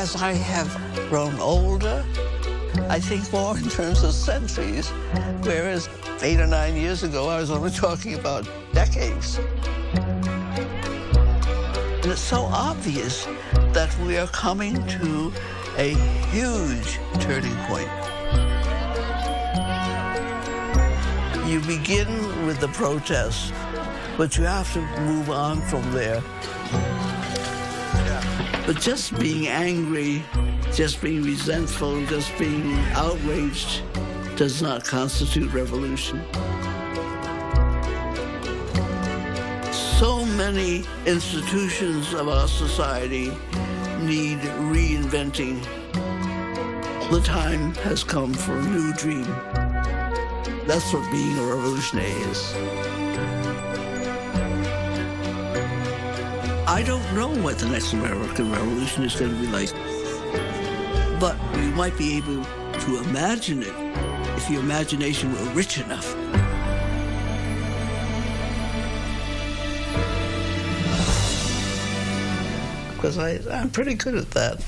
As I have grown older, I think more in terms of centuries, whereas 8 or 9 years ago, I was only talking about decades. And it's so obvious that we are coming to a huge turning point. You begin with the protest, but you have to move on from there. But just being angry, just being resentful, just being outraged does not constitute revolution. So many institutions of our society need reinventing. The time has come for a new dream. That's what being a revolutionary is. I don't know what the next American Revolution is going to be like, but you might be able to imagine it if your imagination were rich enough. Because I'm pretty good at that.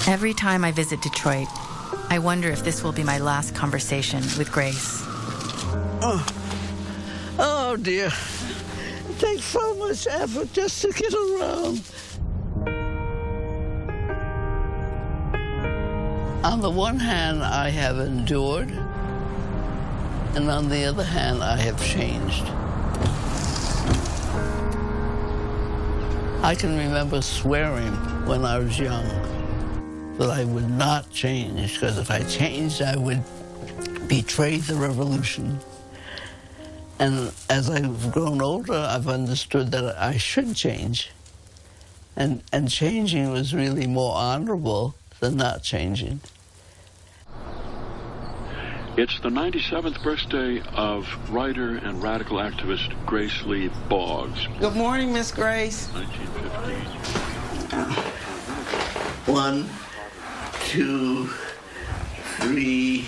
Every time I visit Detroit, I wonder if this will be my last conversation with Grace. Oh dear. It takes so much effort just to get around. On the one hand, I have endured, and on the other hand, I have changed. I can remember swearing when I was young that I would not change, because if I changed, I would betray the revolution. And as I've grown older, I've understood that I should change. And changing was really more honorable than not changing. It's the 97th birthday of writer and radical activist Grace Lee Boggs. Good morning, Miss Grace. 1915. 1, 2, 3,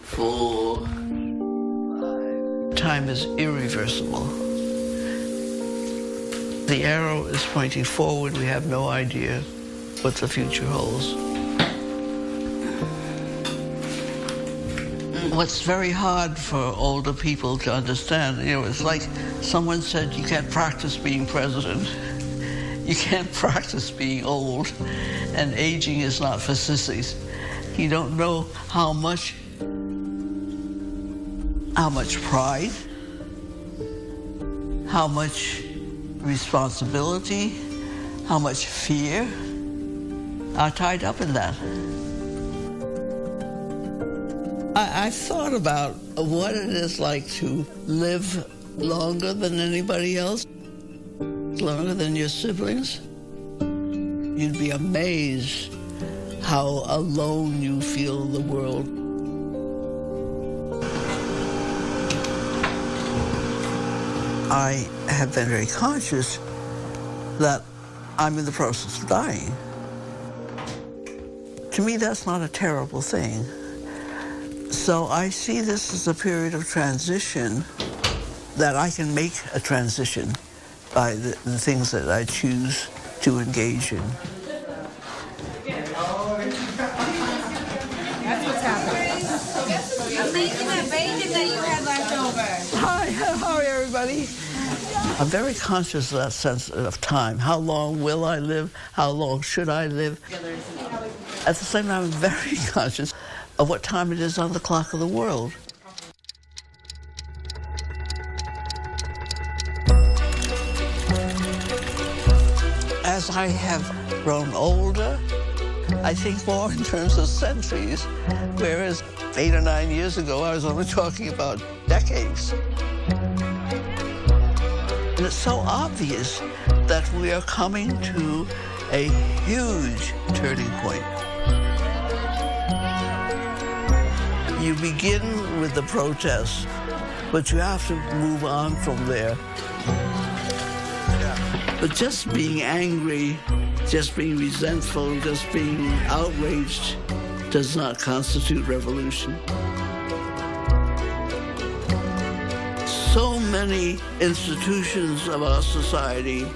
4, 5. Time is irreversible. The arrow is pointing forward. We have no idea what the future holds. What's very hard for older people to understand, it's like someone said, you can't practice being president. You can't practice being old, and aging is not for sissies. You don't know how much pride, how much responsibility, how much fear are tied up in that. I thought about what it is like to live longer than anybody else, longer than your siblings. You'd be amazed how alone you feel in the world. I have been very conscious that I'm in the process of dying. To me, that's not a terrible thing. So I see this as a period of transition, that I can make a transition by the things that I choose to engage in. That's what's happening. I'm making that bacon that you had left over. Hi, how are everybody? I'm very conscious of that sense of time. How long will I live? How long should I live? At the same time, I'm very conscious of what time it is on the clock of the world. As I have grown older, I think more in terms of centuries, whereas 8 or 9 years ago, I was only talking about decades. And it's so obvious that we are coming to a huge turning point. You begin with the protest, but you have to move on from there. But just being angry, just being resentful, just being outraged does not constitute revolution. So many institutions of our society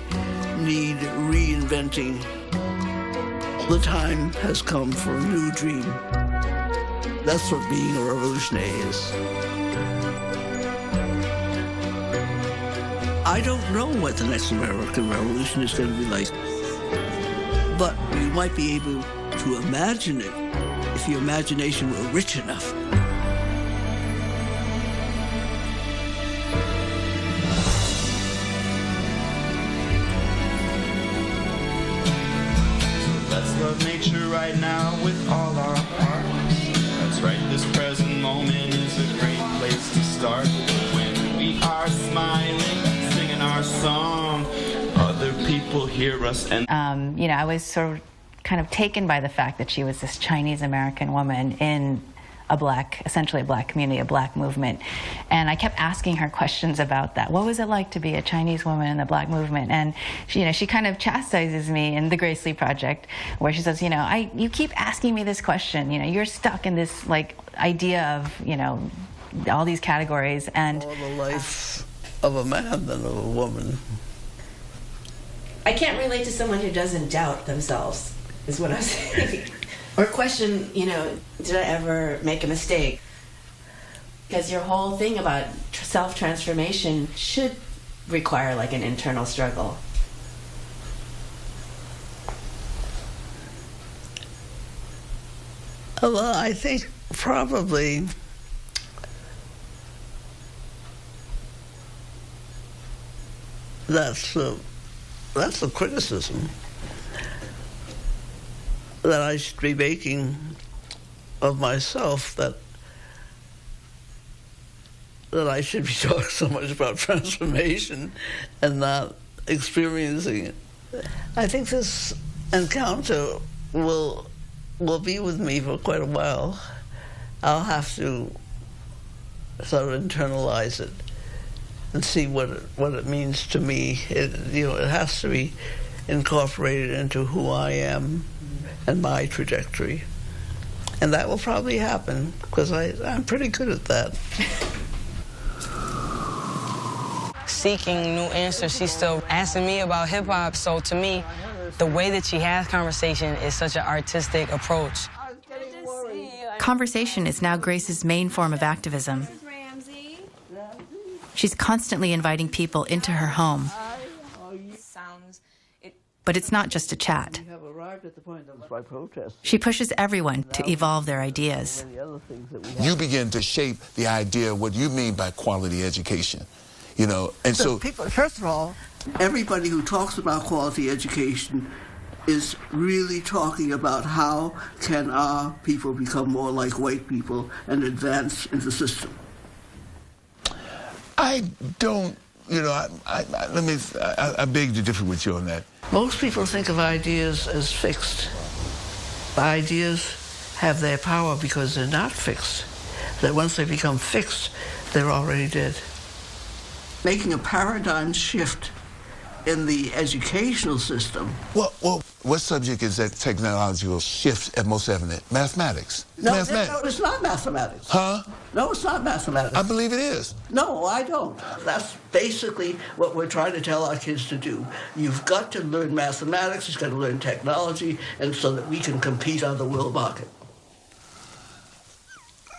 need reinventing. The time has come for a new dream. That's what being a revolutionary is. I don't know what the next American Revolution is going to be like, but you might be able to imagine it if your imagination were rich enough. Let's love nature right now with all our hearts. That's right, this present moment is a great place to start. When we are smiling, singing our song, other people hear us and... I was sort of kind of taken by the fact that she was this Chinese American woman in essentially a black community, a black movement. And I kept asking her questions about that. What was it like to be a Chinese woman in the black movement? And she kind of chastises me in the Grace Lee Project, where she says, you keep asking me this question. You're stuck in this idea of, all these categories. And more the life of a man than of a woman. I can't relate to someone who doesn't doubt themselves, is what I'm saying. Or question, did I ever make a mistake? Because your whole thing about self-transformation should require an internal struggle. Well, I think probably that's the criticism that I should be making of myself, that I should be talking so much about transformation and not experiencing it. I think this encounter will be with me for quite a while. I'll have to sort of internalize it and see what it means to me. It has to be incorporated into who I am and my trajectory. And that will probably happen, because I'm pretty good at that. Seeking new answers, she's still asking me about hip-hop. So to me, the way that she has conversation is such an artistic approach. Conversation. Conversation is now Grace's main form of activism. She's constantly inviting people into her home. But it's not just a chat. She pushes everyone to evolve their ideas. You begin to shape the idea of what you mean by quality education, you know, and so people, first of all, everybody who talks about quality education is really talking about how can our people become more like white people and advance in the system. I don't, you know, I beg to differ with you on that. Most people think of ideas as fixed. Ideas have their power because they're not fixed. That once they become fixed, they're already dead. Making a paradigm shift in the educational system. Well, what subject is that technological shift at most evident? Mathematics. No, it's not mathematics. Huh? No, it's not mathematics. I believe it is. No, I don't. That's basically what we're trying to tell our kids to do. You've got to learn mathematics, you've got to learn technology, and so that we can compete on the world market.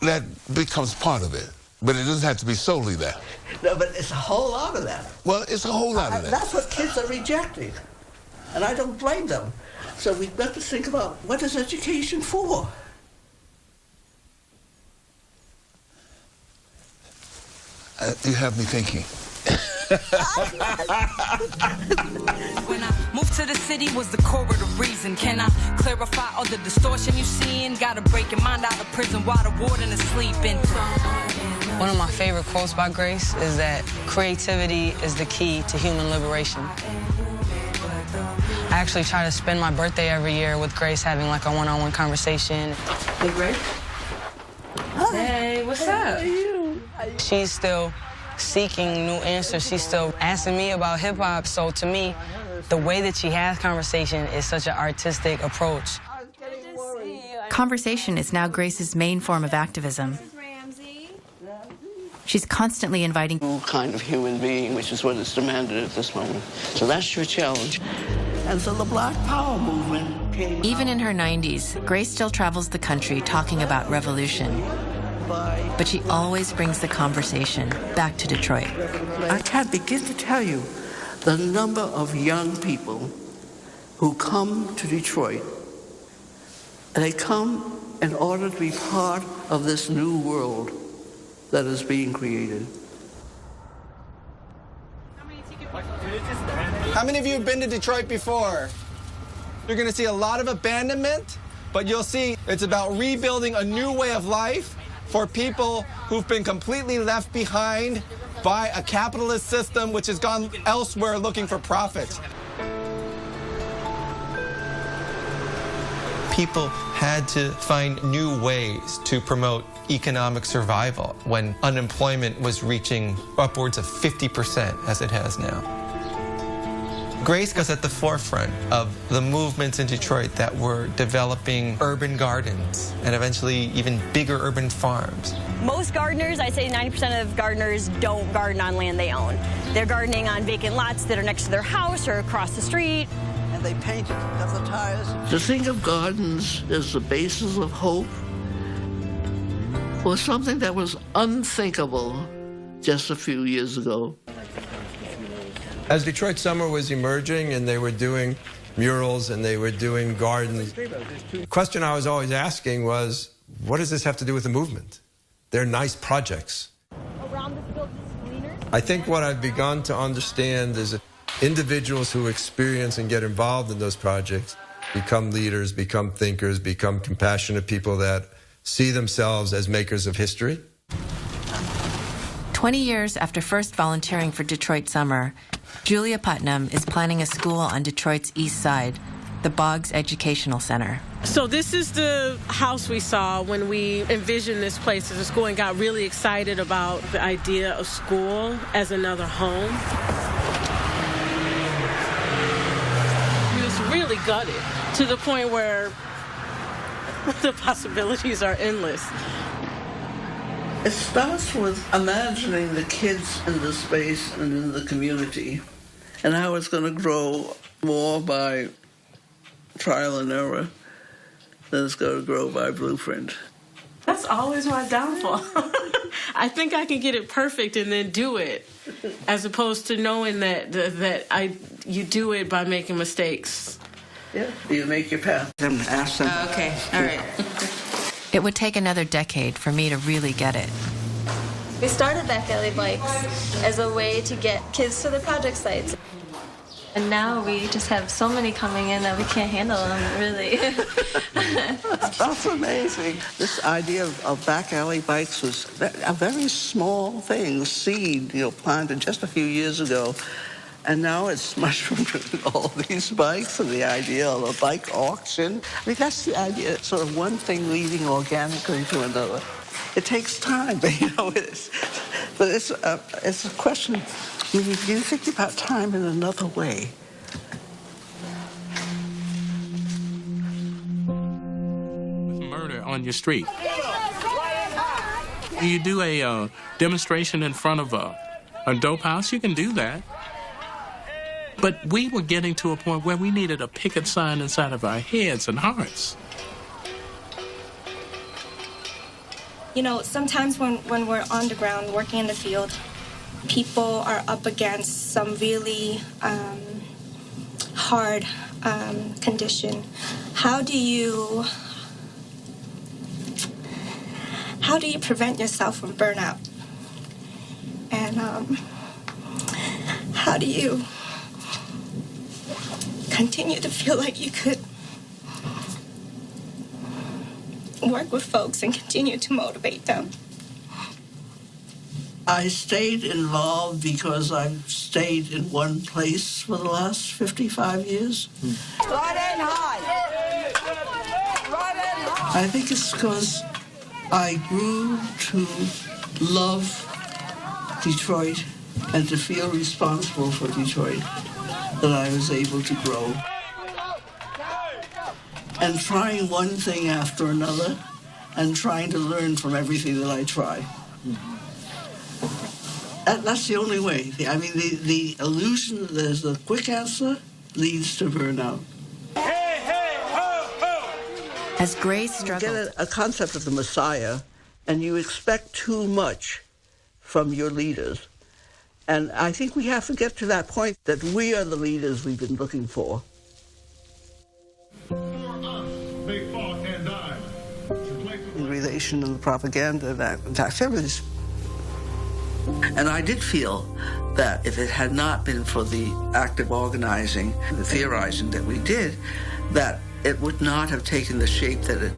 That becomes part of it, but it doesn't have to be solely that. No, but it's a whole lot of that. Well, it's a whole lot of that. That's what kids are rejecting, and I don't blame them. So we've got to think about, what is education for? You have me thinking. When I moved to the city was the core of the reason. Can I clarify all the distortion you seeing? Gotta break your mind out of prison while the warden is sleeping. One of my favorite quotes by Grace is that creativity is the key to human liberation. I actually try to spend my birthday every year with Grace having like a one-on-one conversation. Hey, Grace. Hi. Hey, what's up? How are you? She's still seeking new answers. She's still asking me about hip-hop. So to me, the way that she has conversation is such an artistic approach. Conversation is now Grace's main form of activism. She's constantly inviting New kind of human being, which is what is demanded at this moment. So that's your challenge. And so the Black Power movement came Even out in her 90s, Grace still travels the country talking about revolution. But she always brings the conversation back to Detroit. I can't begin to tell you the number of young people who come to Detroit. And they come in order to be part of this new world that is being created. How many of you have been to Detroit before? You're going to see a lot of abandonment, but you'll see it's about rebuilding a new way of life for people who've been completely left behind by a capitalist system which has gone elsewhere looking for profit. People had to find new ways to promote economic survival when unemployment was reaching upwards of 50% as it has now. Grace was at the forefront of the movements in Detroit that were developing urban gardens and eventually even bigger urban farms. Most gardeners, I'd say 90% of gardeners don't garden on land they own. They're gardening on vacant lots that are next to their house or across the street. And they painted the tires. To think of gardens as the basis of hope was something that was unthinkable just a few years ago. As Detroit Summer was emerging and they were doing murals and they were doing gardens, the question I was always asking was, what does this have to do with the movement? They're nice projects. I think what I've begun to understand is that individuals who experience and get involved in those projects become leaders, become thinkers, become compassionate people that see themselves as makers of history. 20 years after first volunteering for Detroit Summer, Julia Putnam is planning a school on Detroit's east side, the Boggs Educational Center. So this is the house we saw when we envisioned this place as a school and got really excited about the idea of school as another home. We was really gutted to the point where the possibilities are endless. It starts with imagining the kids in the space and in the community and how it's going to grow more by trial and error than it's going to grow by blueprint. That's always my downfall. I think I can get it perfect and then do it, as opposed to knowing that you do it by making mistakes. Yeah, you make your path and ask them. Okay, all right. It would take another decade for me to really get it. We started Back Alley Bikes as a way to get kids to the project sites. And now we just have so many coming in that we can't handle them, really. That's amazing. This idea of Back Alley Bikes was a very small thing, seed, planted just a few years ago. And now it's mushroomed into all these bikes and the idea of a bike auction. I mean, that's the idea, sort of one thing leading organically to another. It takes time, but it's a question. I mean, you think about time in another way. Murder on your street. You do a demonstration in front of a dope house, you can do that. But we were getting to a point where we needed a picket sign inside of our heads and hearts. Sometimes when we're on the ground working in the field, people are up against some really hard condition. How do you prevent yourself from burnout? And how do you continue to feel like you could work with folks and continue to motivate them? I stayed involved because I've stayed in one place for the last 55 years. Right and high. Right and high. I think it's because I grew to love Detroit and to feel responsible for Detroit that I was able to grow. And trying one thing after another and trying to learn from everything that I try. That's the only way. I mean, the illusion that there's a quick answer leads to burnout. As Grace struggled, You get a concept of the Messiah, and you expect too much from your leaders. And I think we have to get to that point that we are the leaders we've been looking for. In relation to the propaganda that feminists. And I did feel that if it had not been for the active organizing, the theorizing that we did, that it would not have taken the shape that it